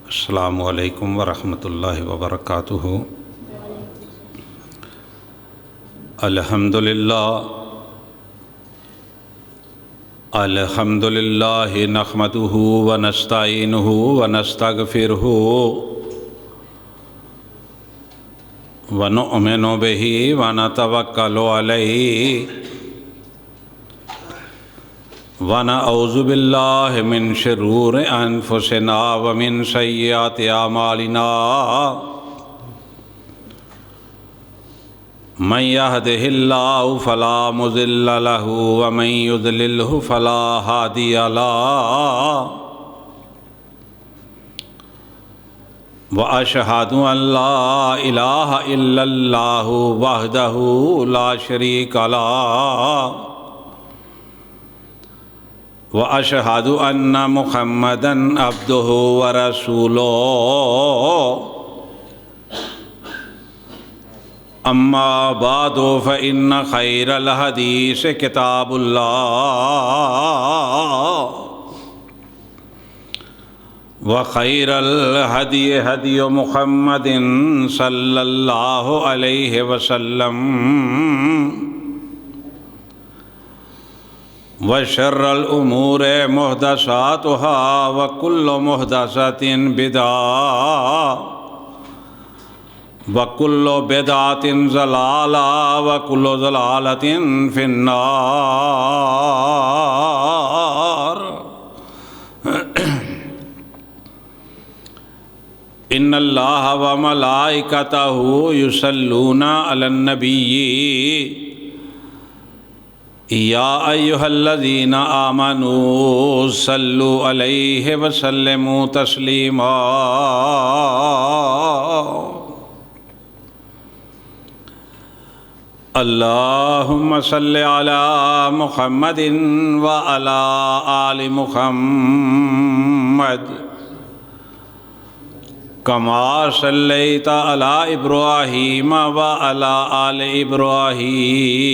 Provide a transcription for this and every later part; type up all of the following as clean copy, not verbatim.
السلام علیکم ورحمۃ اللہ وبرکاتہ۔ الحمد للہ نحمدہ ونستعینہ ونستغفرہ ونؤمن بہ ونتوکل علیہ ونعوذ باللہ من شرور انفسنا ومن سیئات اعمالنا من یہدہ اللہ فلا مضل لہ ومن یضللہ فلا ہادی لہ واشہد ان لا الہ الا اللہ وحدہ لا شریک لہ واشہد ان محمدا عبدہ ورسولہ اما بعد فإن خیر الحدیث کتاب اللہ وخیر الہدی ہدی محمد صلی اللہ علیہ وسلم وشر الامور محدثاتها وکل محدثۃ بدعۃ وکل بدعۃ ضلالہ وکل ضلالۃ فی النار۔ ان اللہ وملائکتہ یصلون علی النبی یا ایہا الذین آمنوا صلوا علیہ وسلموا تسلیما۔ اللہم صل علی محمد وعلی آل محمد کما صلیت علی ابراہیم وعلی آل ابراہیم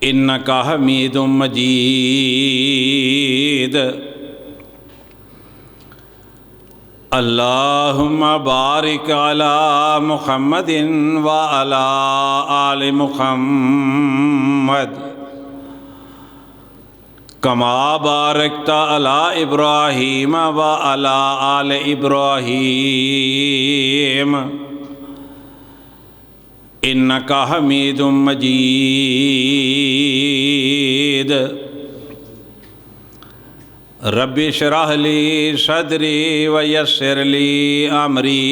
انک حمید مجید۔ اللہم بارک علی محمد وعلی آل محمد کما بارکت علی ابراہیم وعلی آل ابراہیم انک حمید مجید۔ رب اشرح لی صدری ویسر لی امری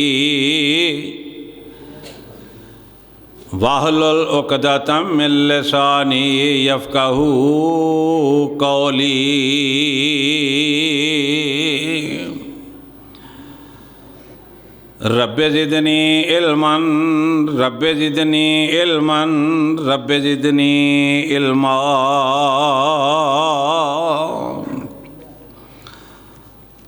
واحلل عقدۃ من لسانی یفقہوا قولی۔ رب زدنی علما رب زدنی علما رب زدنی علما۔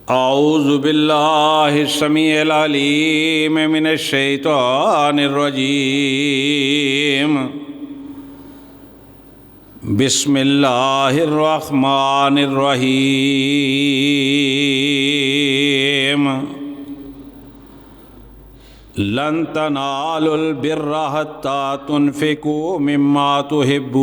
اعوذ باللہ السمیع العلیم من الشیطان الرجیم۔ بسم اللہ الرحمن الرحیم۔ لن تنالوا البر حتى تنفقوا مما تحبون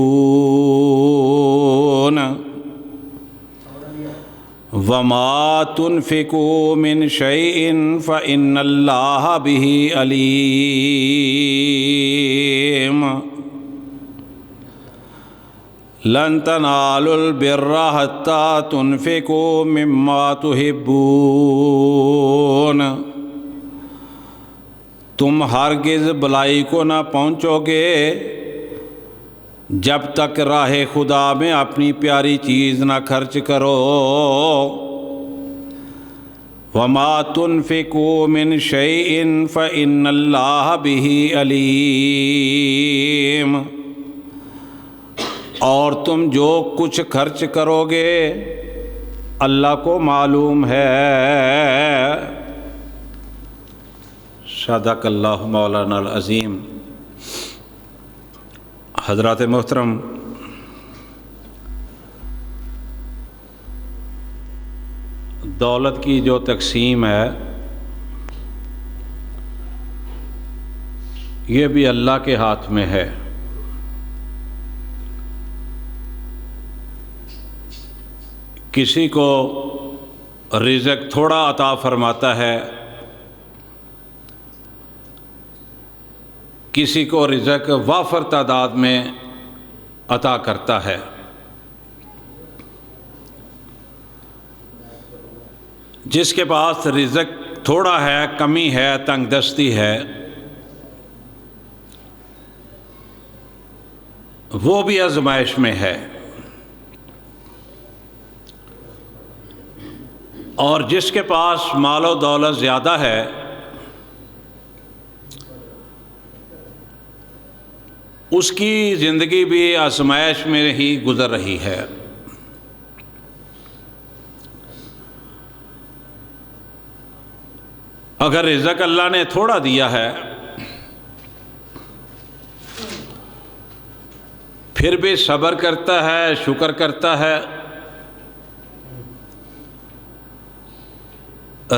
وما تنفقوا من شيء فإن الله به عليم۔ لن تنالوا البر حتى تنفقوا مما تحبون، تم ہرگز بلائی کو نہ پہنچو گے جب تک راہ خدا میں اپنی پیاری چیز نہ خرچ کرو۔ وما تنفقوا من شيء فإن الله به عليم، اور تم جو کچھ خرچ کرو گے اللہ کو معلوم ہے۔ صدق اللہ مولانا العظیم۔ حضرات محترم، دولت کی جو تقسیم ہے یہ بھی اللہ کے ہاتھ میں ہے۔ کسی کو رزق تھوڑا عطا فرماتا ہے، کسی کو رزق وافر تعداد میں عطا کرتا ہے۔ جس کے پاس رزق تھوڑا ہے، کمی ہے، تنگ دستی ہے، وہ بھی آزمائش میں ہے، اور جس کے پاس مال و دولت زیادہ ہے اس کی زندگی بھی آزمائش میں ہی گزر رہی ہے۔ اگر رزق اللہ نے تھوڑا دیا ہے پھر بھی صبر کرتا ہے، شکر کرتا ہے،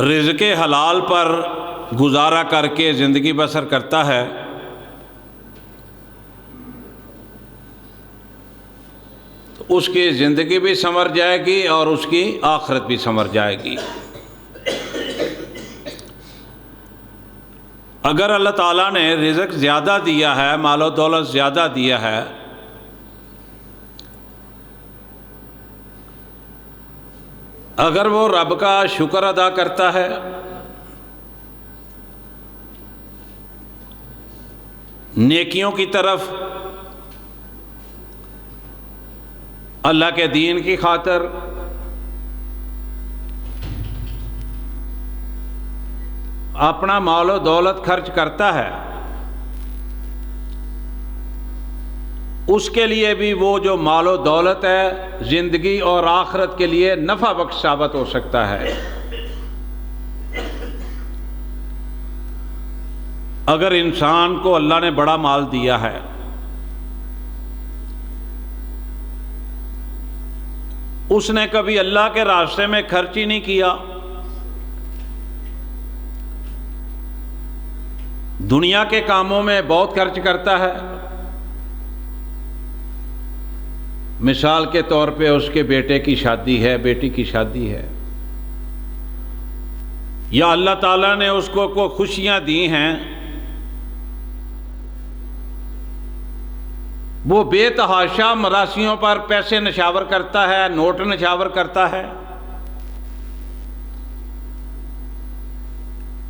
رزق حلال پر گزارا کر کے زندگی بسر کرتا ہے، تو اس کی زندگی بھی سنور جائے گی اور اس کی آخرت بھی سنور جائے گی۔ اگر اللہ تعالیٰ نے رزق زیادہ دیا ہے، مال و دولت زیادہ دیا ہے، اگر وہ رب کا شکر ادا کرتا ہے، نیکیوں کی طرف، اللہ کے دین کی خاطر، اپنا مال و دولت خرچ کرتا ہے، اس کے لیے بھی وہ جو مال و دولت ہے زندگی اور آخرت کے لیے نفع بخش ثابت ہو سکتا ہے۔ اگر انسان کو اللہ نے بڑا مال دیا ہے، اس نے کبھی اللہ کے راستے میں خرچ ہی نہیں کیا، دنیا کے کاموں میں بہت خرچ کرتا ہے، مثال کے طور پہ اس کے بیٹے کی شادی ہے، بیٹی کی شادی ہے، یا اللہ تعالیٰ نے اس کو کوئی خوشیاں دی ہیں، وہ بے تحاشا مراسیوں پر پیسے نشاور کرتا ہے، نوٹ نشاور کرتا ہے،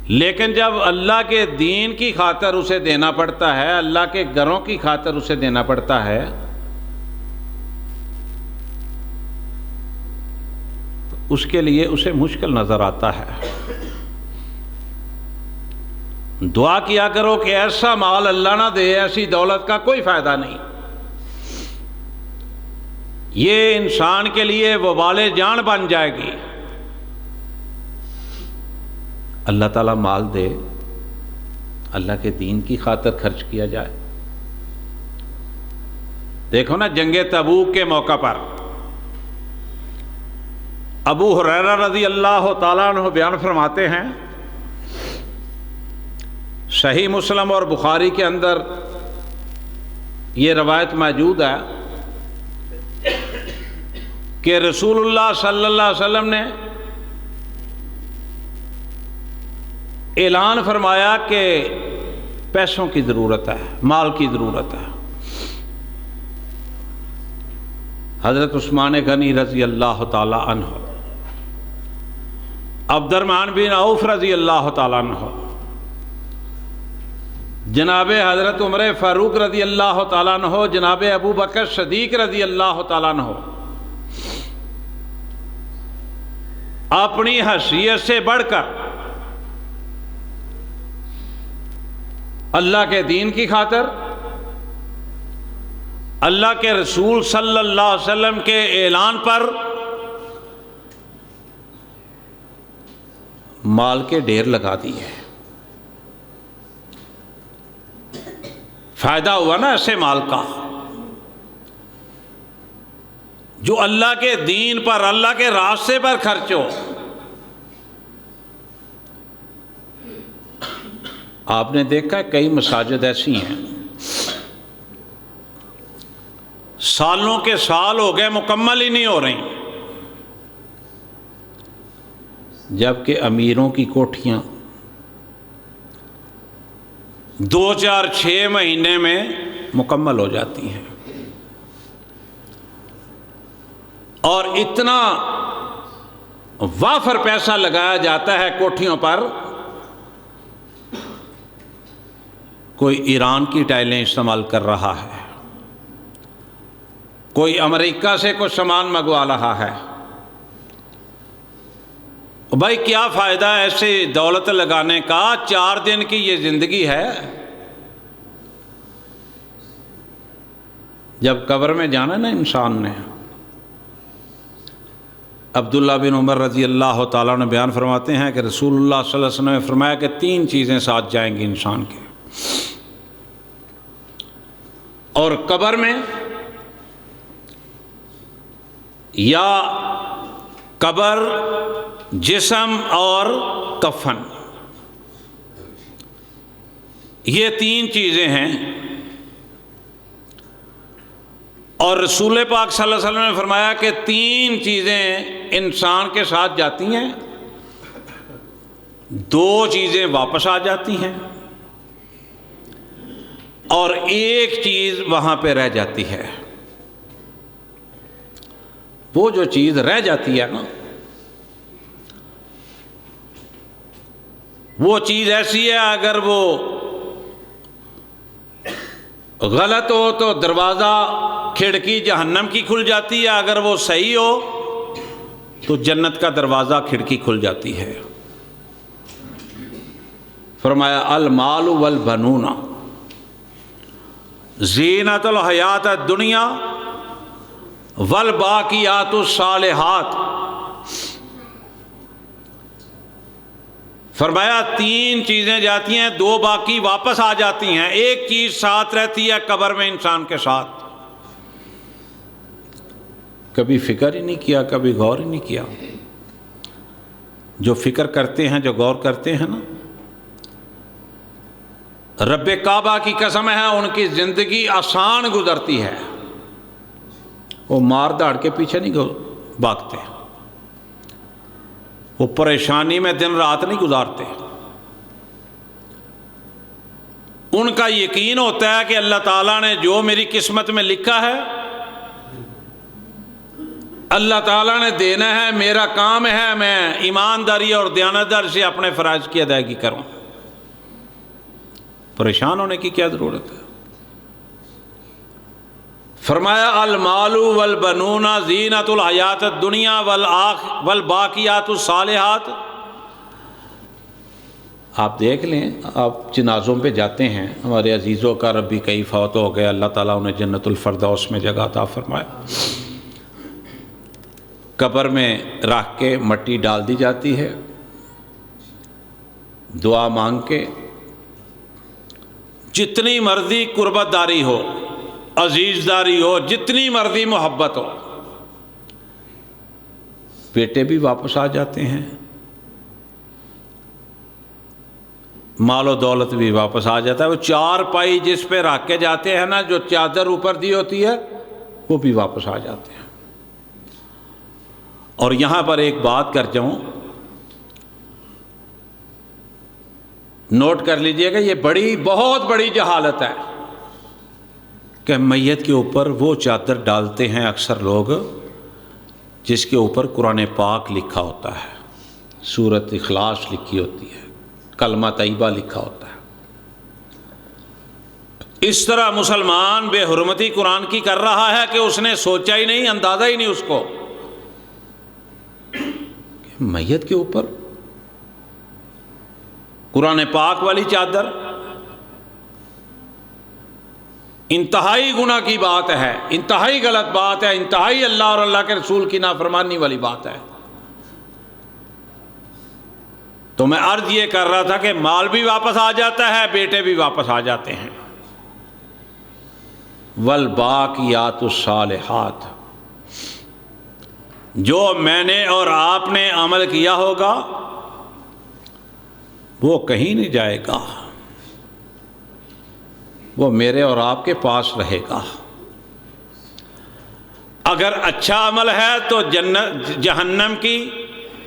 لیکن جب اللہ کے دین کی خاطر اسے دینا پڑتا ہے، اللہ کے گھروں کی خاطر اسے دینا پڑتا ہے، اس کے لیے اسے مشکل نظر آتا ہے۔ دعا کیا کرو کہ ایسا مال اللہ نہ دے، ایسی دولت کا کوئی فائدہ نہیں، یہ انسان کے لیے وبال جان بن جائے گی۔ اللہ تعالیٰ مال دے، اللہ کے دین کی خاطر خرچ کیا جائے۔ دیکھو نا، جنگ تبوک کے موقع پر ابو ہریرہ رضی اللہ تعالیٰ عنہ بیان فرماتے ہیں، صحیح مسلم اور بخاری کے اندر یہ روایت موجود ہے کہ رسول اللہ صلی اللہ علیہ وسلم نے اعلان فرمایا کہ پیسوں کی ضرورت ہے، مال کی ضرورت ہے۔ حضرت عثمان غنی رضی اللہ تعالی عنہ، عبد الرحمن بن عوف رضی اللہ تعالیٰ عنہ، جناب حضرت عمر فاروق رضی اللہ تعالیٰ عنہ، جناب ابو بکر صدیق رضی اللہ تعالیٰ عنہ اپنی حیثیت سے بڑھ کر اللہ کے دین کی خاطر، اللہ کے رسول صلی اللہ علیہ وسلم کے اعلان پر مال کے ڈھیر لگا دیے۔ فائدہ ہوا نا ایسے مال کا جو اللہ کے دین پر، اللہ کے راستے پر خرچ ہو، آپ نے دیکھا ہے کئی مساجد ایسی ہیں سالوں کے سال ہو گئے مکمل ہی نہیں ہو رہی، جبکہ امیروں کی کوٹھیاں 2-4-6 مہینے میں مکمل ہو جاتی ہیں، اور اتنا وافر پیسہ لگایا جاتا ہے کوٹھیوں پر، کوئی ایران کی ٹائلیں استعمال کر رہا ہے، کوئی امریکہ سے کچھ سامان منگوا رہا ہے۔ بھائی کیا فائدہ ایسے دولت لگانے کا؟ 4 دن کی یہ زندگی ہے، جب قبر میں جانا نا انسان نے۔ عبداللہ بن عمر رضی اللہ تعالیٰ نے بیان فرماتے ہیں کہ رسول اللہ صلی اللہ علیہ وسلم نے فرمایا کہ 3 چیزیں ساتھ جائیں گی انسان کے، اور قبر میں یا قبر، جسم اور کفن، یہ 3 چیزیں ہیں۔ اور رسول پاک صلی اللہ علیہ وسلم نے فرمایا کہ 3 چیزیں انسان کے ساتھ جاتی ہیں، 2 چیزیں واپس آ جاتی ہیں، اور 1 چیز وہاں پہ رہ جاتی ہے۔ وہ جو چیز رہ جاتی ہے نا، وہ چیز ایسی ہے اگر وہ غلط ہو تو دروازہ کھڑکی جہنم کی کھل جاتی ہے، اگر وہ صحیح ہو تو جنت کا دروازہ کھڑکی کھل جاتی ہے۔ فرمایا المال والبنون زینت الحیات الدنیا والباقیات الصالحات، فرمایا 3 چیزیں جاتی ہیں، 2 باقی واپس آ جاتی ہیں، 1 چیز ساتھ رہتی ہے قبر میں انسان کے ساتھ۔ کبھی فکر ہی نہیں کیا، کبھی غور ہی نہیں کیا۔ جو فکر کرتے ہیں، جو غور کرتے ہیں نا، رب کعبہ کی قسم ہے ان کی زندگی آسان گزرتی ہے، وہ مار داڑ کے پیچھے نہیں بھاگتے، وہ پریشانی میں دن رات نہیں گزارتے۔ ان کا یقین ہوتا ہے کہ اللہ تعالیٰ نے جو میری قسمت میں لکھا ہے اللہ تعالیٰ نے دینا ہے، میرا کام ہے میں ایمانداری اور دیانتداری سے اپنے فرائض کی ادائیگی کروں، پریشان ہونے کی کیا ضرورت ہے؟ فرمایا المال والبنون زینت الحیات الدنیا والباقیات الصالحات۔ آپ دیکھ لیں، آپ جنازوں پہ جاتے ہیں، ہمارے عزیزوں کا ربی کئی فوت ہو گئے، اللہ تعالیٰ انہیں جنت الفردوس میں جگہ عطا فرمائے۔ قبر میں رکھ کے مٹی ڈال دی جاتی ہے، دعا مانگ کے جتنی مرضی قربت داری ہو، عزیز داری ہو، جتنی مرضی محبت ہو، بیٹے بھی واپس آ جاتے ہیں، مال و دولت بھی واپس آ جاتا ہے۔ وہ 4 پائی جس پہ رکھ کے جاتے ہیں نا، جو چادر اوپر دی ہوتی ہے، وہ بھی واپس آ جاتے ہیں۔ اور یہاں پر ایک بات کر جاؤں، نوٹ کر لیجئے گا، یہ بہت بڑی جہالت ہے کہ میت کے اوپر وہ چادر ڈالتے ہیں اکثر لوگ جس کے اوپر قرآن پاک لکھا ہوتا ہے، سورۃ اخلاص لکھی ہوتی ہے، کلمہ طیبہ لکھا ہوتا ہے۔ اس طرح مسلمان بے حرمتی قرآن کی کر رہا ہے کہ اس نے سوچا ہی نہیں، اندازہ ہی نہیں اس کو، میت کے اوپر قرآن پاک والی چادر۔ انتہائی گناہ کی بات ہے، انتہائی غلط بات ہے، انتہائی اللہ اور اللہ کے رسول کی نافرمانی والی بات ہے۔ تو میں عرض یہ کر رہا تھا کہ مال بھی واپس آ جاتا ہے، بیٹے بھی واپس آ جاتے ہیں۔ والباقیات الصالحات، جو میں نے اور آپ نے عمل کیا ہوگا وہ کہیں نہیں جائے گا، وہ میرے اور آپ کے پاس رہے گا۔ اگر اچھا عمل ہے تو جہنم کی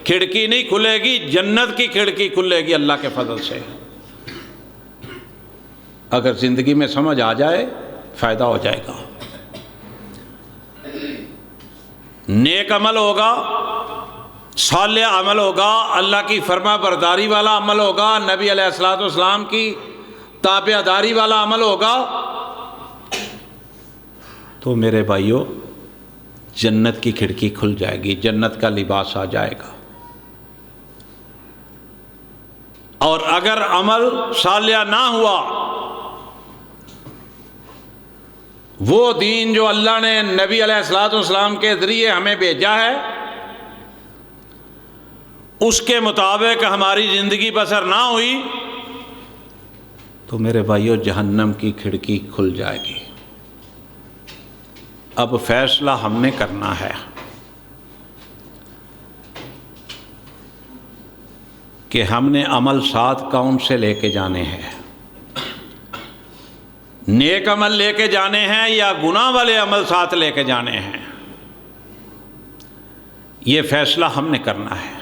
کھڑکی نہیں کھلے گی، جنت کی کھڑکی کھلے گی اللہ کے فضل سے۔ اگر زندگی میں سمجھ آ جائے فائدہ ہو جائے گا۔ نیک عمل ہوگا، صالح عمل ہوگا، اللہ کی فرما برداری والا عمل ہوگا، نبی علیہ الصلوۃ والسلام کی تابع داری والا عمل ہوگا، تو میرے بھائیوں جنت کی کھڑکی کھل جائے گی، جنت کا لباس آ جائے گا۔ اور اگر عمل صالح نہ ہوا، وہ دین جو اللہ نے نبی علیہ الصلوۃ والسلام کے ذریعے ہمیں بھیجا ہے اس کے مطابق ہماری زندگی بسر نہ ہوئی، تو میرے بھائیوں جہنم کی کھڑکی کھل جائے گی۔ اب فیصلہ ہم نے کرنا ہے کہ ہم نے عمل ساتھ کون سے لے کے جانے ہیں، نیک عمل لے کے جانے ہیں یا گناہ والے عمل ساتھ لے کے جانے ہیں، یہ فیصلہ ہم نے کرنا ہے۔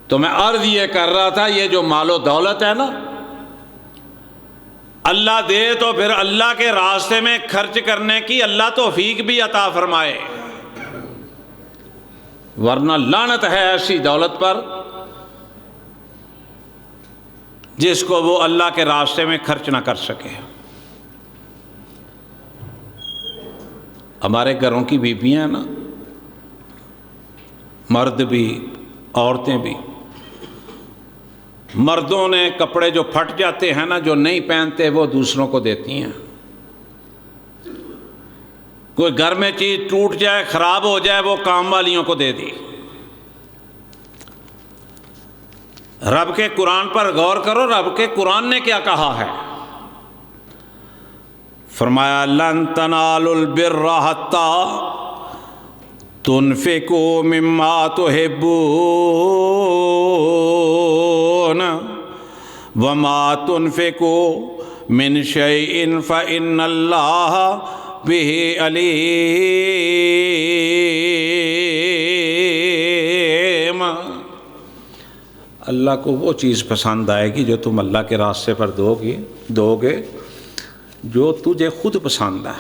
تو میں عرض یہ کر رہا تھا، یہ جو مال و دولت ہے نا، اللہ دے تو پھر اللہ کے راستے میں خرچ کرنے کی اللہ توفیق بھی عطا فرمائے، ورنہ لعنت ہے ایسی دولت پر جس کو وہ اللہ کے راستے میں خرچ نہ کر سکے۔ ہمارے گھروں کی بیویاں نا، مرد بھی عورتیں بھی، مردوں نے کپڑے جو پھٹ جاتے ہیں نا، جو نہیں پہنتے، وہ دوسروں کو دیتی ہیں۔ کوئی گھر میں چیز ٹوٹ جائے، خراب ہو جائے، وہ کام والیوں کو دے دی۔ رب کے قرآن پر غور کرو، رب کے قرآن نے کیا کہا ہے۔ فرمایا لن تنالوا البر حتی تنفقوا مما تحبون وما تنفقوا من شیء فإن اللہ بہ علیم۔ اللہ کو وہ چیز پسند آئے گی جو تم اللہ کے راستے پر دو گے جو تجھے خود پسند ہے۔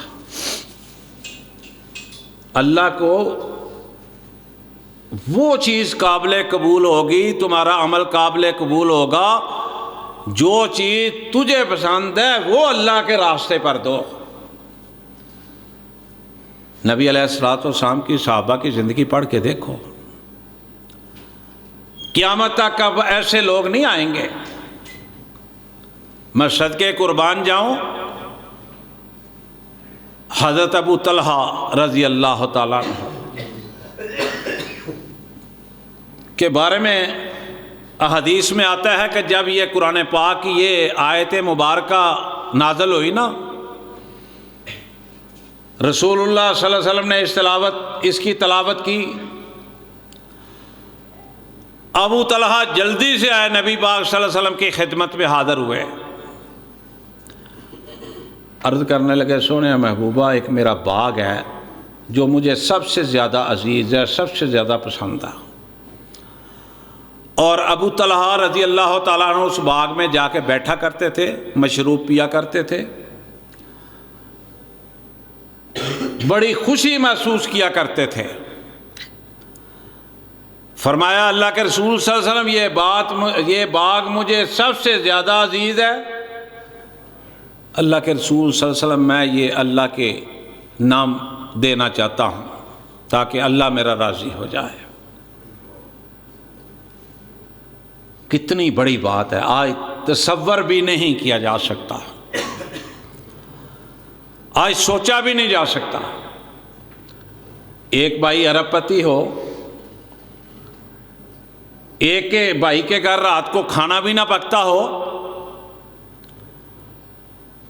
اللہ کو وہ چیز قابل قبول ہوگی، تمہارا عمل قابل قبول ہوگا جو چیز تجھے پسند ہے، وہ اللہ کے راستے پر دو۔ نبی علیہ الصلوۃ والسلام کی صحابہ کی زندگی پڑھ کے دیکھو، قیامت تک اب ایسے لوگ نہیں آئیں گے۔ میں صدقے قربان جاؤں، حضرت ابو طلحہ رضی اللہ تعالیٰ عنہ کے بارے میں احادیث میں آتا ہے کہ جب یہ قرآن پاک کی یہ آیت مبارکہ نازل ہوئی نا، رسول اللہ صلی اللہ علیہ وسلم نے اس کی تلاوت کی، ابو طلحہ جلدی سے آئے، نبی پاک صلی اللہ علیہ وسلم کی خدمت میں حاضر ہوئے، عرض کرنے لگے سونے محبوبہ، ایک میرا باغ ہے جو مجھے سب سے زیادہ عزیز ہے، سب سے زیادہ پسند ہے، اور ابو طلحہ رضی اللہ تعالیٰ عنہ اس باغ میں جا کے بیٹھا کرتے تھے، مشروب پیا کرتے تھے، بڑی خوشی محسوس کیا کرتے تھے۔ فرمایا اللہ کے رسول صلی اللہ علیہ وسلم، یہ باغ مجھے سب سے زیادہ عزیز ہے۔ اللہ کے رسول صلی اللہ علیہ وسلم، میں یہ اللہ کے نام دینا چاہتا ہوں تاکہ اللہ میرا راضی ہو جائے۔ کتنی بڑی بات ہے، آج تصور بھی نہیں کیا جا سکتا، آج سوچا بھی نہیں جا سکتا۔ ایک بھائی ارب پتی ہو، ایک کے بھائی کے گھر رات کو کھانا بھی نہ پکتا ہو،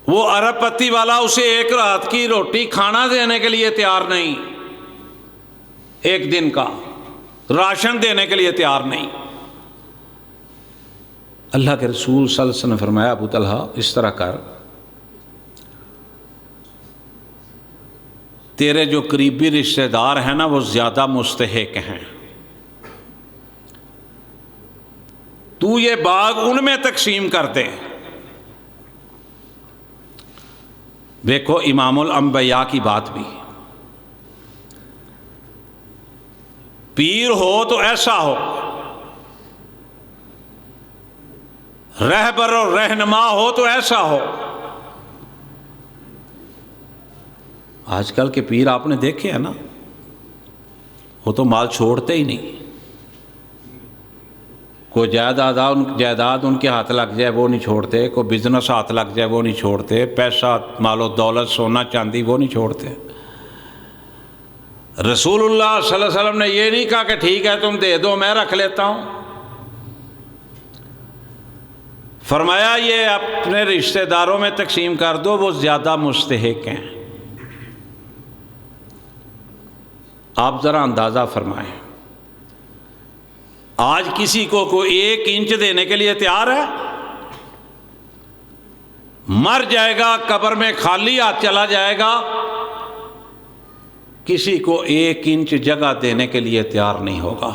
وہ ارب پتی والا اسے ایک رات کی روٹی کھانا دینے کے لیے تیار نہیں، ایک دن کا راشن دینے کے لیے تیار نہیں۔ اللہ کے رسول صلی اللہ علیہ وسلم نے فرمایا ابو طلحہ اس طرح کر، تیرے جو قریبی رشتہ دار ہیں نا وہ زیادہ مستحق ہیں، تو یہ باغ ان میں تقسیم کر دے۔ دیکھو امام الانبیاء کی بات بھی، پیر ہو تو ایسا ہو، رہبر اور رہنما ہو تو ایسا ہو۔ آج کل کے پیر آپ نے دیکھے ہیں نا، وہ تو مال چھوڑتے ہی نہیں، کوئی جائیداد ان کے ہاتھ لگ جائے وہ نہیں چھوڑتے، کوئی بزنس ہاتھ لگ جائے وہ نہیں چھوڑتے، پیسہ مال و دولت سونا چاندی وہ نہیں چھوڑتے۔ رسول اللہ صلی اللہ علیہ وسلم نے یہ نہیں کہا کہ ٹھیک ہے تم دے دو میں رکھ لیتا ہوں، فرمایا یہ اپنے رشتہ داروں میں تقسیم کر دو، وہ زیادہ مستحق ہیں۔ آپ ذرا اندازہ فرمائیں، آج کسی کو کوئی 1 انچ دینے کے لیے تیار ہے؟ مر جائے گا قبر میں خالی ہاتھ چلا جائے گا، کسی کو 1 انچ جگہ دینے کے لیے تیار نہیں ہوگا۔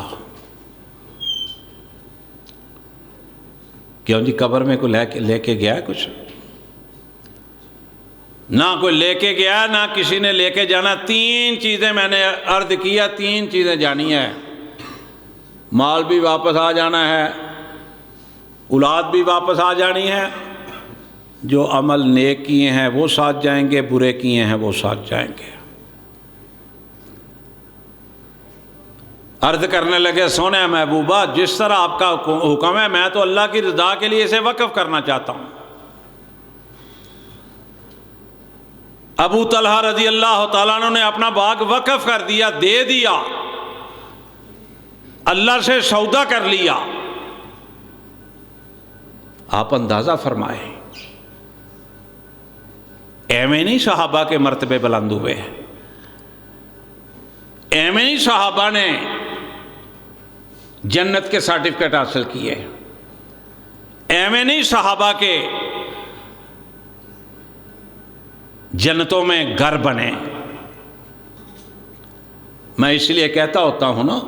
کیوں جی؟ قبر میں کوئی لے کے گیا ہے کچھ؟ نہ کوئی لے کے گیا نہ کسی نے لے کے جانا۔ 3 چیزیں میں نے عرض کیا، 3 چیزیں جانی ہے، مال بھی واپس آ جانا ہے، اولاد بھی واپس آ جانی ہے، جو عمل نیک کیے ہیں وہ ساتھ جائیں گے، برے کیے ہیں وہ ساتھ جائیں گے۔ عرض کرنے لگے سونے محبوبہ جس طرح آپ کا حکم ہے میں تو اللہ کی رضا کے لیے اسے وقف کرنا چاہتا ہوں۔ ابو طلحہ رضی اللہ تعالیٰ عنہ نے اپنا باغ وقف کر دیا، دے دیا، اللہ سے سودا کر لیا۔ آپ اندازہ فرمائیں، ایویں نہیں صحابہ کے مرتبے بلند ہوئے، ایویں نہیں صحابہ نے جنت کے سرٹیفکیٹ حاصل کیے، ایویں نہیں صحابہ کے جنتوں میں گھر بنے۔ میں اس لیے کہتا ہوتا ہوں نا،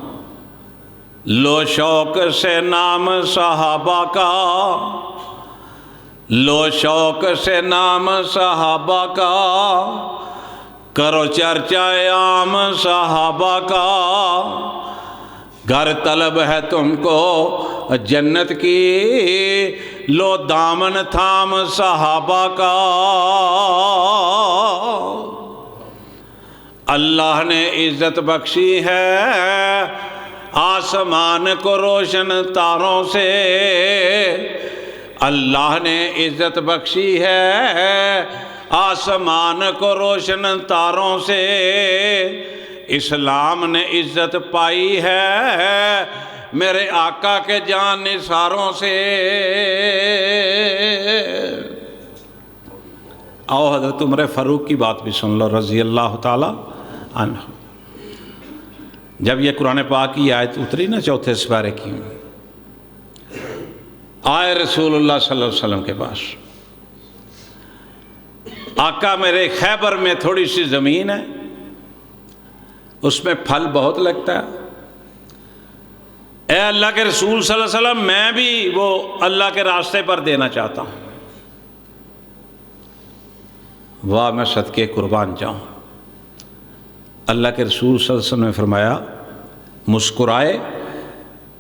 لو شوق سے نام صحابہ کا، لو شوق سے نام صحابہ کا، کرو چرچا عام صحابہ کا، گھر طلب ہے تم کو جنت کی، لو دامن تھام صحابہ کا۔ اللہ نے عزت بخشی ہے آسمان کو روشن تاروں سے، اللہ نے عزت بخشی ہے آسمان کو روشن تاروں سے، اسلام نے عزت پائی ہے میرے آقا کے جان نثاروں سے۔ آؤ حضرت عمر فاروق کی بات بھی سن لو رضی اللہ تعالی عنہ۔ جب یہ قرآن پاک کی آیت اتری نا 4 سپارے کی، آئے رسول اللہ صلی اللہ علیہ وسلم کے پاس، آقا میرے خیبر میں تھوڑی سی زمین ہے، اس میں پھل بہت لگتا ہے، اے اللہ کے رسول صلی اللہ علیہ وسلم میں بھی وہ اللہ کے راستے پر دینا چاہتا ہوں۔ واہ میں صدقے قربان جاؤں۔ اللہ کے رسول صلی اللہ علیہ وسلم نے فرمایا،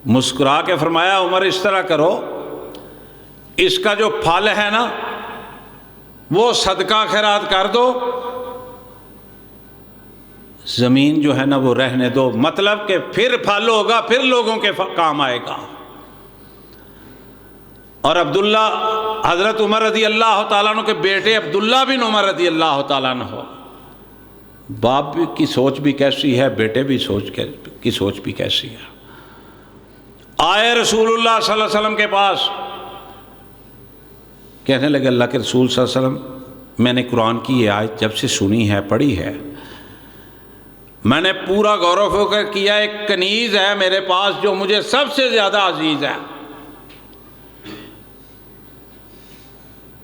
مسکرا کے فرمایا عمر اس طرح کرو، اس کا جو پھل ہے نا وہ صدقہ خیرات کر دو، زمین جو ہے نا وہ رہنے دو، مطلب کہ پھر پھل ہوگا، پھر لوگوں کے کام آئے گا۔ اور عبداللہ حضرت عمر رضی اللہ تعالیٰ عنہ کے بیٹے عبداللہ بن عمر رضی اللہ تعالیٰ عنہ، باپ کی سوچ بھی کیسی ہے، بیٹے بھی کی سوچ بھی کیسی ہے۔ آئے رسول اللہ صلی اللہ علیہ وسلم کے پاس، کہنے لگے اللہ کے رسول صلی اللہ علیہ وسلم میں نے قرآن کی یہ آیت جب سے سنی ہے، پڑھی ہے، میں نے پورا غور و فکر کیا، ایک کنیز ہے میرے پاس جو مجھے سب سے زیادہ عزیز ہے،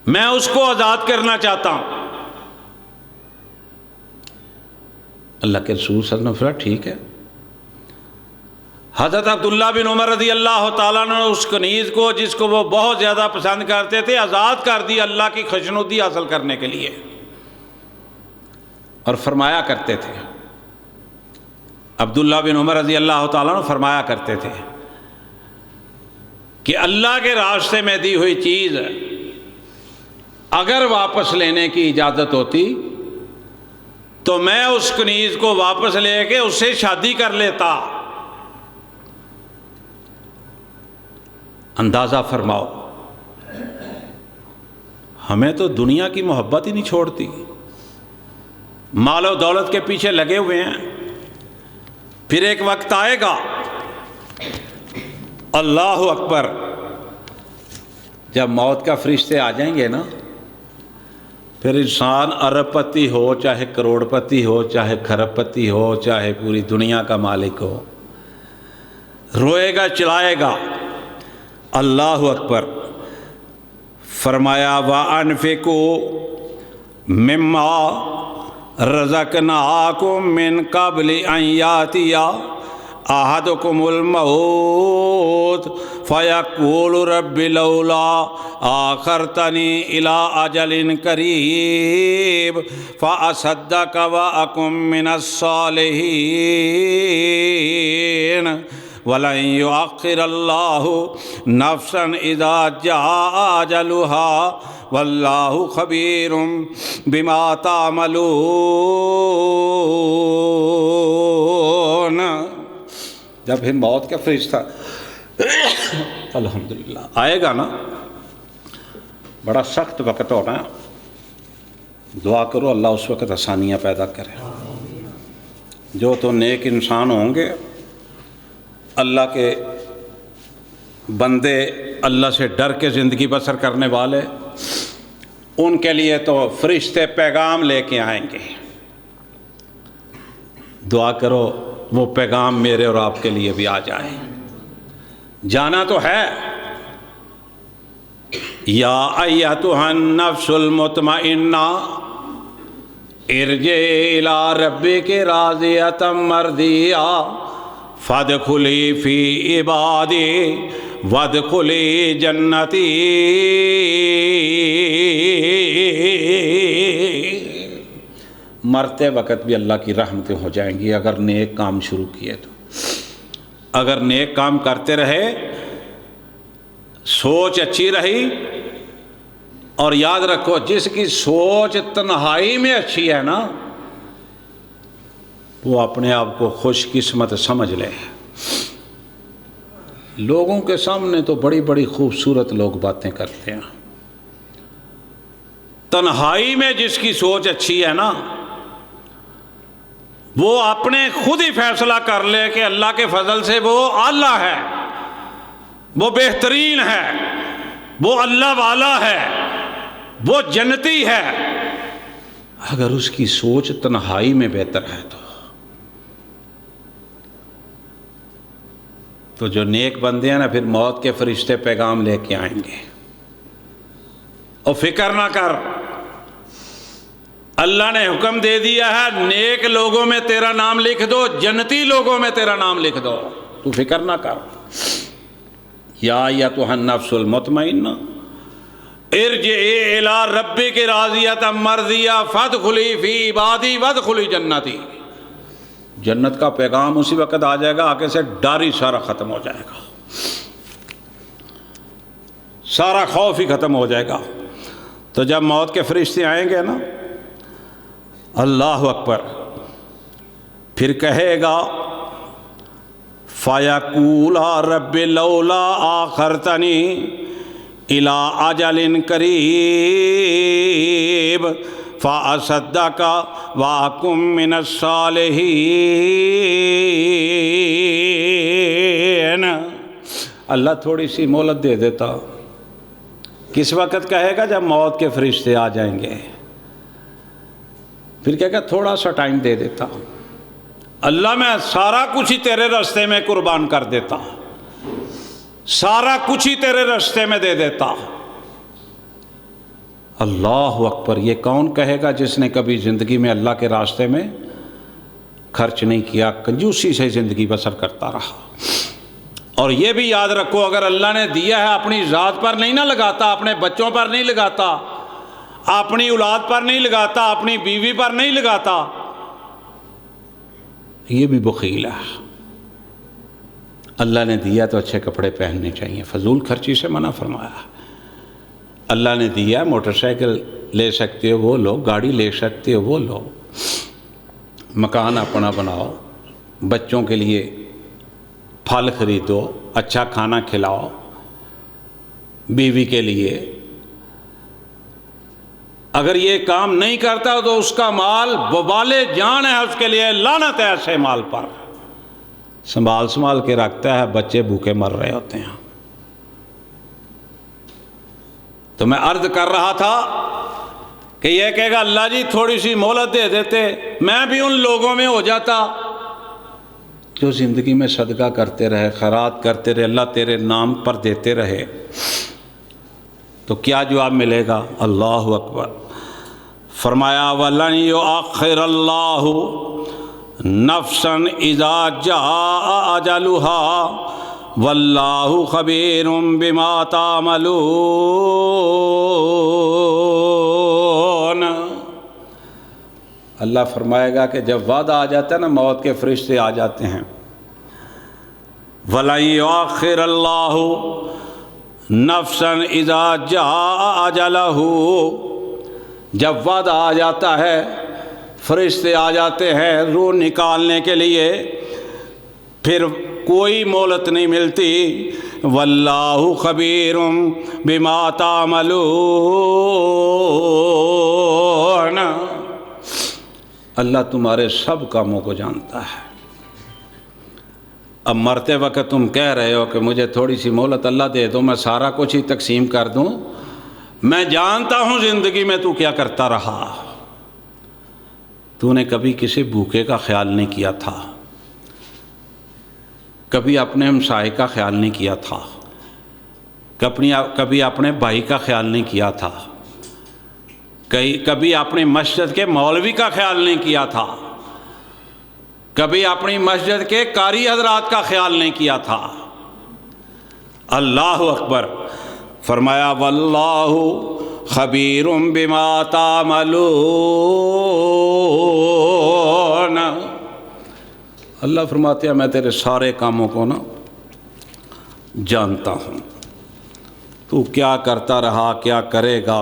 میں اس کو آزاد کرنا چاہتا ہوں۔ اللہ کے رسول صلی اللہ علیہ وسلم نے فرمایا ٹھیک ہے۔ حضرت عبداللہ بن عمر رضی اللہ تعالیٰ نے اس کنیز کو، جس کو وہ بہت زیادہ پسند کرتے تھے، آزاد کر دی اللہ کی خوشنودی حاصل کرنے کے لیے، اور فرمایا کرتے تھے، عبداللہ بن عمر رضی اللہ تعالیٰ نے فرمایا کرتے تھے کہ اللہ کے راستے میں دی ہوئی چیز اگر واپس لینے کی اجازت ہوتی تو میں اس کنیز کو واپس لے کے اس سے شادی کر لیتا۔ اندازہ فرماؤ، ہمیں تو دنیا کی محبت ہی نہیں چھوڑتی، مال و دولت کے پیچھے لگے ہوئے ہیں۔ پھر ایک وقت آئے گا، اللہ اکبر، جب موت کا فرشتے آ جائیں گے نا، پھر انسان ارب پتی ہو، چاہے کروڑ پتی ہو، چاہے کھرب پتی ہو، چاہے پوری دنیا کا مالک ہو، روئے گا، چلائے گا۔ اللہ اکبر۔ فرمایا وَأَنفِقُوا مِمَّا رَزَقْنَاكُم مِّن قَبْلِ أَن يَأْتِيَ أَحَدَكُمُ الْمَوْتُ فَيَقُولُ رَبِّ لَوْلَا أَخَّرْتَنِي إِلَىٰ أَجَلٍ قَرِيبٍ فَأَصَدَّقَ وَأَكُن مِّنَ الصَّالِحِينَ وَلَن يُؤَخِّرَ اللَّهُ نَفْسًا إِذَا جَاءَ أَجَلُهَا وَاللَّهُ خَبِيرٌ بِمَا تَعْمَلُونَ۔ جب پھر موت کا فرشتہ الحمدللہ آئے گا نا، بڑا سخت وقت ہونا ہے، دعا کرو اللہ اس وقت آسانیاں پیدا کرے۔ جو تو نیک انسان ہوں گے، اللہ کے بندے، اللہ سے ڈر کے زندگی بسر کرنے والے، ان کے لیے تو فرشتے پیغام لے کے آئیں گے۔ دعا کرو وہ پیغام میرے اور آپ کے لیے بھی آ جائے۔ جانا تو ہے۔ یا ایتھا النفس المطمئنہ ارجعی الی ربک راضیۃ مرضیہ فادخلی فی عبادی وادخلی جنتی۔ مرتے وقت بھی اللہ کی رحمتیں ہو جائیں گی اگر نیک کام شروع کیے تو۔ اگر نیک کام کرتے رہے، سوچ اچھی رہی، اور یاد رکھو جس کی سوچ تنہائی میں اچھی ہے نا، وہ اپنے آپ کو خوش قسمت سمجھ لے۔ لوگوں کے سامنے تو بڑی بڑی خوبصورت لوگ باتیں کرتے ہیں، تنہائی میں جس کی سوچ اچھی ہے نا، وہ اپنے خود ہی فیصلہ کر لے کہ اللہ کے فضل سے وہ اعلیٰ ہے، وہ بہترین ہے، وہ اللہ والا ہے، وہ جنتی ہے۔ اگر اس کی سوچ تنہائی میں بہتر ہے تو جو نیک بندے ہیں نا، پھر موت کے فرشتے پیغام لے کے آئیں گے۔ اور فکر نہ کر، اللہ نے حکم دے دیا ہے نیک لوگوں میں تیرا نام لکھ دو، جنتی لوگوں میں تیرا نام لکھ دو، تو فکر نہ کر۔ یا ایتھا النفس المطمئنہ ارجعی الی ربک راضیۃ مرضیہ فادخلی فی عبادی وادخلی جنتی۔ جنت کا پیغام اسی وقت آ جائے گا، آگے سے ڈر ہی سارا ختم ہو جائے گا، سارا خوف ہی ختم ہو جائے گا۔ تو جب موت کے فرشتے آئیں گے نا، اللہ اکبر، پھر کہے گا فَيَقُولَ رَبِّ لَوْلَا آخَرْتَنِي إِلَىٰ أَجَلٍ قَرِيبٍ فَأَصَدَّقَ وَأَكُن مِّنَ الصَّالِحِينَ۔ اللہ تھوڑی سی مہلت دے دیتا۔ کس وقت کہے گا؟ جب موت کے فرشتے آ جائیں گے، پھر کہے گا تھوڑا سا ٹائم دے دیتا، اللہ میں سارا کچھ ہی تیرے راستے میں قربان کر دیتا، سارا کچھ ہی تیرے راستے میں دے دیتا۔ اللہ اکبر! یہ کون کہے گا جس نے کبھی زندگی میں اللہ کے راستے میں خرچ نہیں کیا، کنجوسی سے زندگی بسر کرتا رہا؟ اور یہ بھی یاد رکھو، اگر اللہ نے دیا ہے اپنی ذات پر نہیں نہ لگاتا، اپنے بچوں پر نہیں لگاتا، اپنی اولاد پر نہیں لگاتا، اپنی بیوی پر نہیں لگاتا، یہ بھی بخیل ہے۔ اللہ نے دیا تو اچھے کپڑے پہننے چاہیے، فضول خرچی سے منع فرمایا۔ اللہ نے دیا، موٹر سائیکل لے سکتے ہو وہ لو، گاڑی لے سکتے ہو وہ لو، مکان اپنا بناؤ، بچوں کے لیے پھل خریدو، اچھا کھانا کھلاؤ، بیوی کے لیے۔ اگر یہ کام نہیں کرتا تو اس کا مال وبال جان ہے، اس کے لیے لعنت ہے ایسے مال پر۔ سنبھال کے رکھتا ہے، بچے بھوکے مر رہے ہوتے ہیں۔ تو میں عرض کر رہا تھا کہ یہ کہے گا اللہ جی تھوڑی سی مہلت دے دیتے، میں بھی ان لوگوں میں ہو جاتا جو زندگی میں صدقہ کرتے رہے، خیرات کرتے رہے، اللہ تیرے نام پر دیتے رہے، تو کیا جواب ملے گا؟ اللہ اکبر! فرمایا وَلَن يُؤَخِّرَ اللَّهُ نَفْسًا إِذَا جَاءَ أَجَلُهَا وَاللَّهُ خَبِيرٌ بِمَا تَعْمَلُونَ۔ اللہ فرمائے گا کہ جب وعدہ آ جاتا ہے نا، موت کے فرشتے آ جاتے ہیں، وَلَن يُؤَخِّرَ اللَّهُ نَفْسًا إِذَا جَاءَ أَجَلَهُ، جب وعدہ آ جاتا ہے، فرشتے آ جاتے ہیں روح نکالنے کے لیے، پھر کوئی مہلت نہیں ملتی۔ واللہ خبیر بما تعملون، اللہ تمہارے سب کاموں کو جانتا ہے۔ اب مرتے وقت تم کہہ رہے ہو کہ مجھے تھوڑی سی مہلت اللہ دے دو، میں سارا کچھ ہی تقسیم کر دوں۔ میں جانتا ہوں زندگی میں تو کیا کرتا رہا، تو نے کبھی کسی بھوکے کا خیال نہیں کیا تھا، کبھی اپنے ہمسائے کا خیال نہیں کیا تھا، کبھی اپنے بھائی کا خیال نہیں کیا تھا، کبھی اپنی مسجد کے مولوی کا خیال نہیں کیا تھا، کبھی اپنی مسجد کے قاری حضرات کا خیال نہیں کیا تھا۔ اللہ اکبر! فرمایا واللہ خبیر بما تعملون، اللہ فرماتے ہیں میں تیرے سارے کاموں کو نا جانتا ہوں، تو کیا کرتا رہا، کیا کرے گا۔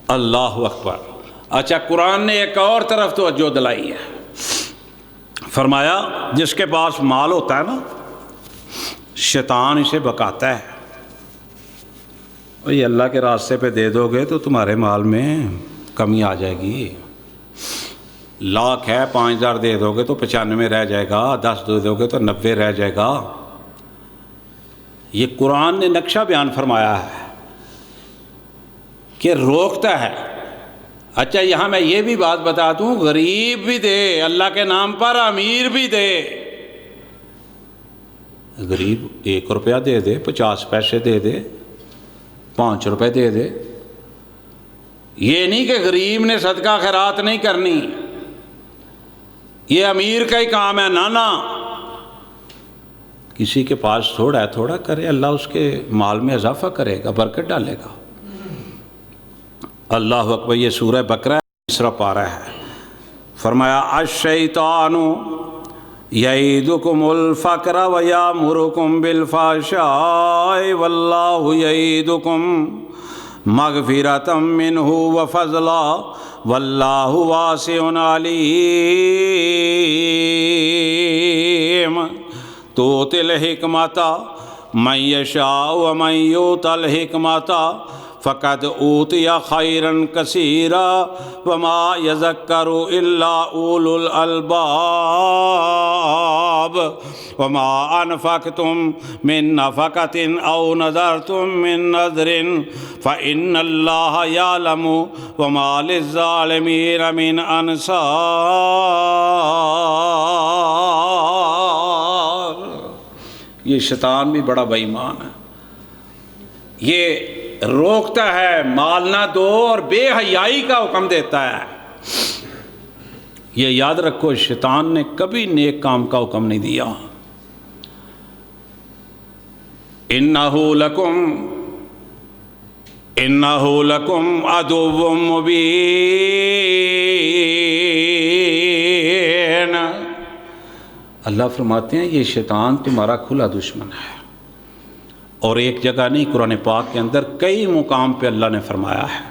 اللہ اکبر! اچھا، قرآن نے ایک اور طرف توجہ دلائی ہے، فرمایا جس کے پاس مال ہوتا ہے نا، شیطان اسے بکاتا ہے، یہ اللہ کے راستے پہ دے دو گے تو تمہارے مال میں کمی آ جائے گی، لاکھ ہے 5000 دے دو گے تو 95 رہ جائے گا، 10 دے دو گے تو 90 رہ جائے گا۔ یہ قرآن نے نقشہ بیان فرمایا ہے کہ روکتا ہے۔ اچھا، یہاں میں یہ بھی بات بتا دوں، غریب بھی دے اللہ کے نام پر، امیر بھی دے۔ غریب 1 روپیہ دے دے، 50 پیسے دے دے، 5 روپے دے دے، یہ نہیں کہ غریب نے صدقہ خیرات نہیں کرنی، یہ امیر کا ہی کام ہے۔ نانا، کسی کے پاس تھوڑا ہے تھوڑا کرے، اللہ اس کے مال میں اضافہ کرے گا، برکت ڈالے گا۔ اللہ اکبر! یہ سورہ بقرہ تیسرا پارہ ہے۔ فرمایا الشیطان یعیدکم الفقر ویامرکم بالفحشاء واللہ یعیدکم مغفرۃ منہ وفضلا واللہ واسع علیم تؤتی الحکمۃ من یشاء ومن یؤت الحکمۃ فقد اوتی خیرا کثیرا وما یذکر الا اولو الالباب وما انفقتم من نفقۃ او نذرتم من نذر فإن اللہ یعلم وما للظالمین من انصار۔ یہ شیطان بھی بڑا بے ایمان ہے، یہ روکتا ہے مال نہ دو اور بے حیائی کا حکم دیتا ہے۔ یہ یاد رکھو، شیطان نے کبھی نیک کام کا حکم نہیں دیا۔ انہو لکم عدو مبین۔ اللہ فرماتے ہیں یہ شیطان تمہارا کھلا دشمن ہے۔ اور ایک جگہ نہیں، قرآن پاک کے اندر کئی مقام پہ اللہ نے فرمایا ہے۔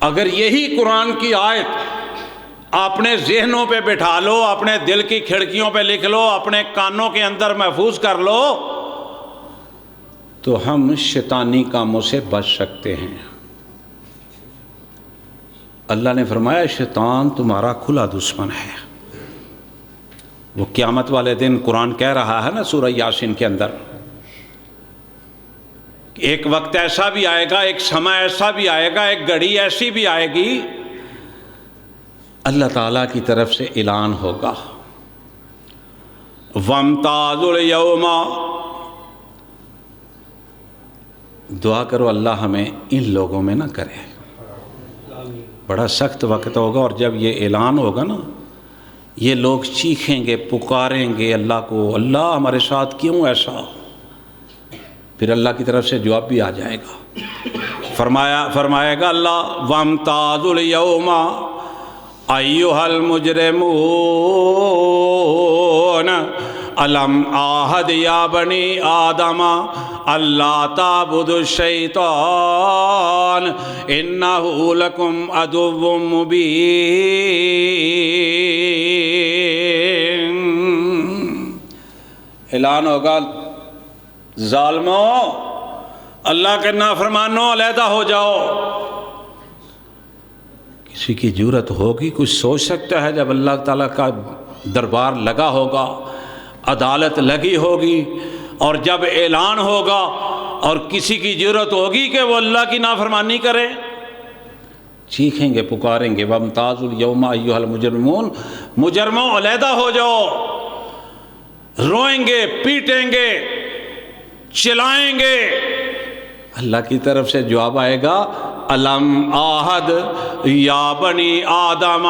اگر یہی قرآن کی آیت اپنے ذہنوں پہ بٹھا لو، اپنے دل کی کھڑکیوں پہ لکھ لو، اپنے کانوں کے اندر محفوظ کر لو، تو ہم شیطانی کاموں سے بچ سکتے ہیں۔ اللہ نے فرمایا شیطان تمہارا کھلا دشمن ہے۔ وہ قیامت والے دن قرآن کہہ رہا ہے نا سورہ یاسین کے اندر، ایک وقت ایسا بھی آئے گا، ایک سمے ایسا بھی آئے گا، ایک گھڑی ایسی بھی آئے گی، اللہ تعالیٰ کی طرف سے اعلان ہوگا وَامْتَازُوا الْيَوْمَ۔ دعا کرو اللہ ہمیں ان لوگوں میں نہ کرے۔ بڑا سخت وقت ہوگا، اور جب یہ اعلان ہوگا نا، یہ لوگ چیخیں گے، پکاریں گے اللہ کو، اللہ ہمارے ساتھ کیوں ایسا؟ پھر اللہ کی طرف سے جواب بھی آ جائے گا، فرمائے گا اللہ وَامْتَازُوا الْيَوْمَ أَيُّهَا الْمُجْرِمُونَ أَلَمْ أَعْهَدْ يَا بَنِي آدَمَ أَلَّا تَعْبُدُوا الشَّيْطَانَ إِنَّهُ لَكُمْ عَدُوٌّ مُبِينٌ۔ اعلان ہوگا ظالموں، اللہ کے نافرمانوں علیحدہ ہو جاؤ۔ کسی کی جرت ہوگی، کچھ سوچ سکتا ہے جب اللہ تعالیٰ کا دربار لگا ہوگا، عدالت لگی ہوگی، اور جب اعلان ہوگا اور کسی کی جرت ہوگی کہ وہ اللہ کی نافرمانی کرے؟ چیخیں گے، پکاریں گے وَامْتَازُوا الْيَوْمَ أَيُّهَا الْمُجْرِمُونَ، مجرموں علیحدہ ہو جاؤ۔ روئیں گے، پیٹیں گے، چلائیں گے۔ اللہ کی طرف سے جواب آئے گا الم آہد یا بنی آدم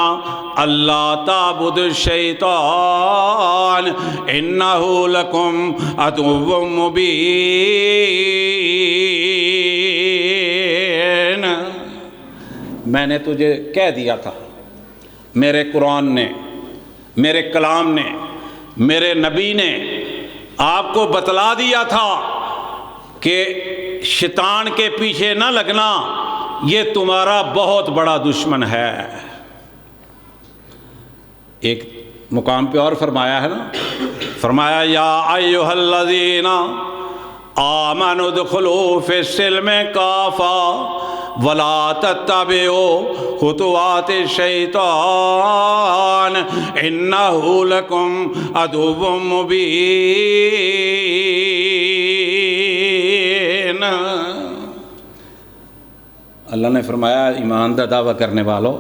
اللہ تعبدوا الشیطان انہ لکم عدو مبین۔ میں نے تجھے کہہ دیا تھا، میرے قرآن نے، میرے کلام نے، میرے نبی نے آپ کو بتلا دیا تھا کہ شیطان کے پیچھے نہ لگنا، یہ تمہارا بہت بڑا دشمن ہے۔ ایک مقام پہ اور فرمایا ہے نا، فرمایا یا ایھا الذین آمنوا ادخلوا فی السلم کافہ ولا تتبعوا خطوات الشیطان انہ لکم عدو مبین۔ اللہ نے فرمایا ایمان دا دعویٰ کرنے والوں،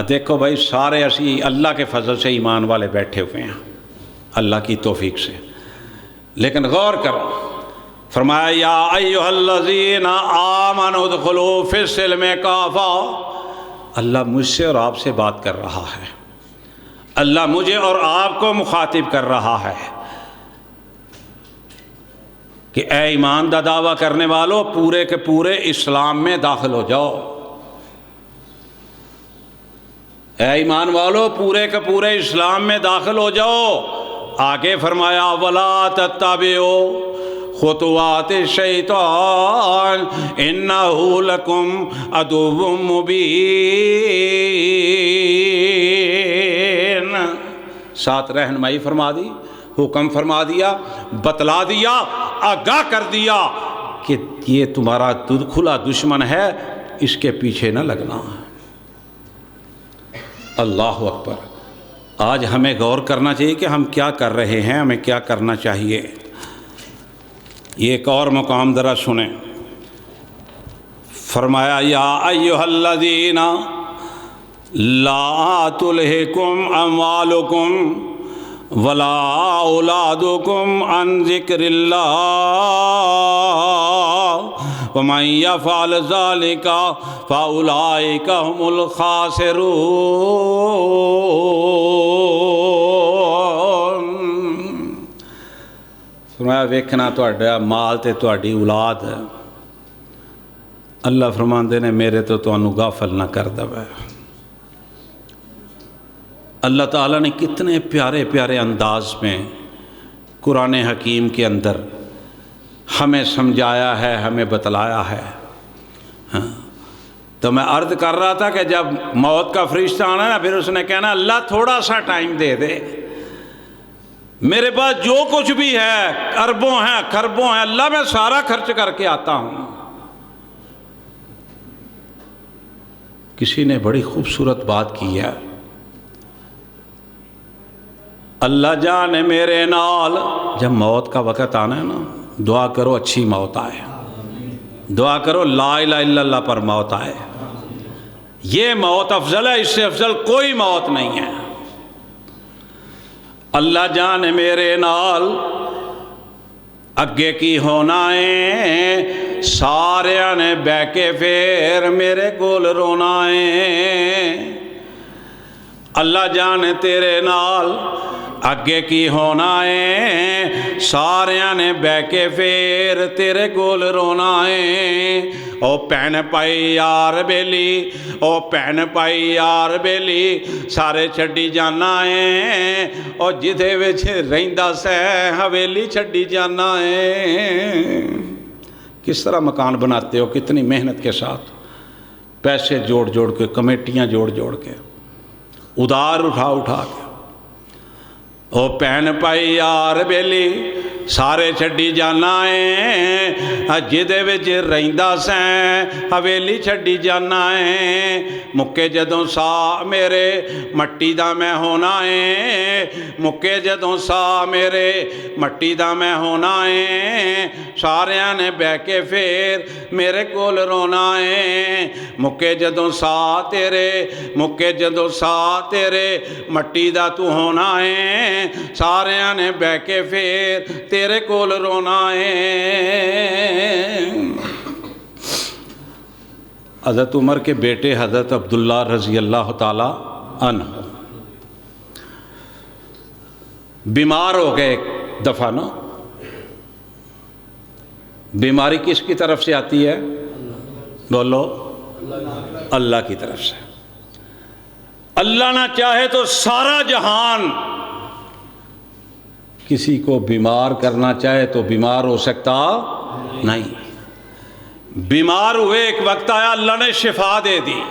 دیکھو بھائی سارے اسی اللہ کے فضل سے ایمان والے بیٹھے ہوئے ہیں، اللہ کی توفیق سے، لیکن غور کرو، فرمایا یا ایھا الذین آمنوا ادخلوا فی السلم کافہ۔ اللہ مجھ سے اور آپ سے بات کر رہا ہے، اللہ مجھے اور آپ کو مخاطب کر رہا ہے کہ اے ایمان دا دعویٰ کرنے والوں، پورے کے پورے اسلام میں داخل ہو جاؤ۔ اے ایمان والو، پورے کے پورے اسلام میں داخل ہو جاؤ۔ آگے فرمایا وَلَا تَتَّبِعُوا خُطُوَاتِ الشَّيْطَانِ إِنَّهُ لَكُمْ عَدُوٌّ مُّبِينٌ۔ ساتھ رہنمائی فرما دی، حکم فرما دیا، بتلا دیا، آگاہ کر دیا کہ یہ تمہارا کھلا دشمن ہے، اس کے پیچھے نہ لگنا۔ اللہ اکبر۔ آج ہمیں غور کرنا چاہیے کہ ہم کیا کر رہے ہیں، ہمیں کیا کرنا چاہیے۔ یہ ایک اور مقام ذرا سنیں، فرمایا یا ایھا الذین لا تلہکم اموالکم ولا اولادکم عن ذکر اللہ ومن یفعل ذلک فاولئک هم الخاسرون۔ فرمایا ویکھنا تہاڈا مال تے تہاڈی اولاد ہے، اللہ فرماندے نے میرے تو تانوں غافل نہ کر دے۔ اللہ تعالیٰ نے کتنے پیارے پیارے انداز میں قرآن حکیم کے اندر ہمیں سمجھایا ہے، ہمیں بتلایا ہے۔ تو میں عرض کر رہا تھا کہ جب موت کا فرشتہ آنا نا، پھر اس نے کہنا اللہ تھوڑا سا ٹائم دے دے، میرے پاس جو کچھ بھی ہے، اربوں ہیں خربوں ہیں، اللہ میں سارا خرچ کر کے آتا ہوں۔ کسی نے بڑی خوبصورت بات کی ہے، اللہ جانے میرے نال، جب موت کا وقت آنا ہے نا، دعا کرو اچھی موت آئے، دعا کرو لا الہ الا اللہ پر موت آئے۔ یہ موت افضل ہے، اس سے افضل کوئی موت نہیں ہے۔ اللہ جانے میرے نال اگے کی ہونا ہے، سارے نے بہ کے پھر میرے کول رونا ہے۔ اللہ جانے تیرے نال اگے کی ہونا ہے، سارے نے بہ کے پھر تیرے کول رونا ہے۔ او پہن پائی یار بیلی، او پہن پائی یار بیلی، سارے چھڈی جانا ہے۔ او جدے وچ رہندا سہ حویلی چھڈی جانا ہے۔ کس طرح مکان بناتے ہو، کتنی محنت کے ساتھ، پیسے جوڑ جوڑ کے، کمیٹیاں جوڑ جوڑ کے، ادار اٹھا اٹھا کے۔ او پہن پائی یار بیلی، سارے چھڈی جانا ہے، جدے وچ رہندا سیں حویلی چھڈی جانا ہے۔ مکے جدوں سا میرے مٹی دا میں ہونا ہے، مکے جدوں سا میرے مٹی دا میں ہونا ہے۔ سارے نے بہ کے پھر میرے کول رونا ہے۔ مکے جدوں سا تیرے، مکے جدوں سا تیرے مٹی دا تو ہونا ہے، سارے نے بہ کے پھر تیرے کول رونا ہے۔ حضرت عمر کے بیٹے حضرت عبداللہ رضی اللہ تعالی عنہ بیمار ہو گئے ایک دفعہ نا۔ بیماری کس کی طرف سے آتی ہے؟ بولو، اللہ کی طرف سے۔ اللہ نہ چاہے تو سارا جہان کسی کو بیمار کرنا چاہے تو بیمار ہو سکتا نہیں۔ بیمار ہوئے، ایک وقت آیا اللہ نے شفا دے دی۔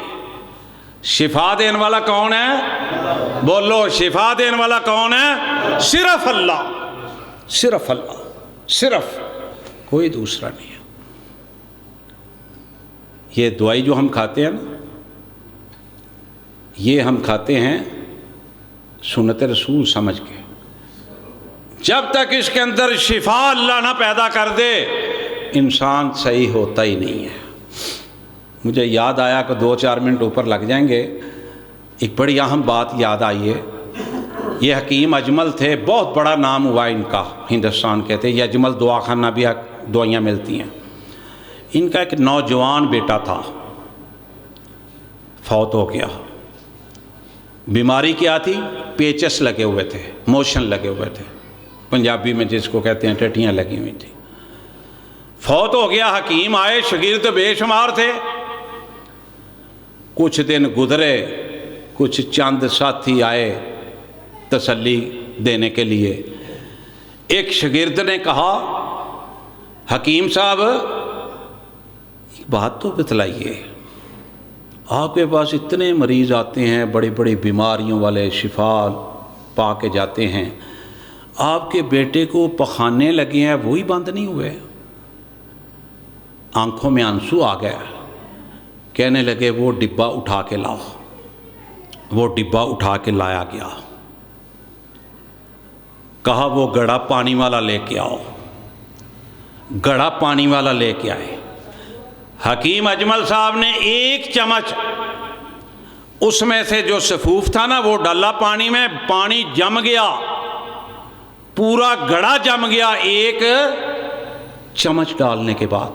شفا دینے والا کون ہے؟ بولو، شفا دینے والا کون ہے؟ صرف اللہ، صرف اللہ، صرف، کوئی دوسرا نہیں ہے۔ یہ دوائی جو ہم کھاتے ہیں نا، یہ ہم کھاتے ہیں سنت رسول سمجھ کے۔ جب تک اس کے اندر شفا اللہ نہ پیدا کر دے، انسان صحیح ہوتا ہی نہیں ہے۔ مجھے یاد آیا کہ 2-4 منٹ اوپر لگ جائیں گے، ایک بڑی اہم بات یاد آئی ہے۔ یہ حکیم اجمل تھے، بہت بڑا نام ہوا ان کا ہندوستان کے تھے۔ یہ اجمل دعا خانہ بھی دعائیاں ملتی ہیں۔ ان کا ایک نوجوان بیٹا تھا، فوت ہو گیا۔ بیماری کیا تھی؟ پیچس لگے ہوئے تھے، موشن لگے ہوئے تھے، پنجابی میں جس کو کہتے ہیں ٹٹیاں لگی ہوئی تھی۔ فوت ہو گیا، حکیم آئے، شاگرد بے شمار تھے۔ کچھ دن گزرے، کچھ چند ساتھی آئے تسلی دینے کے لیے۔ ایک شاگرد نے کہا حکیم صاحب ایک بات تو بتلائیے، آپ کے پاس اتنے مریض آتے ہیں، بڑی بڑی بیماریوں والے، شفا پا کے جاتے ہیں، آپ کے بیٹے کو پخانے لگے ہیں، وہی بند نہیں ہوئے؟ آنکھوں میں آنسو آ گیا، کہنے لگے وہ ڈبہ اٹھا کے لاؤ۔ وہ ڈبہ اٹھا کے لایا گیا، کہا وہ گڑا پانی والا لے کے آؤ۔ گڑا پانی والا لے کے آئے۔ حکیم اجمل صاحب نے ایک چمچ اس میں سے جو سفوف تھا نا وہ ڈالا پانی میں، پانی جم گیا، پورا گڑا جم گیا ایک چمچ ڈالنے کے بعد۔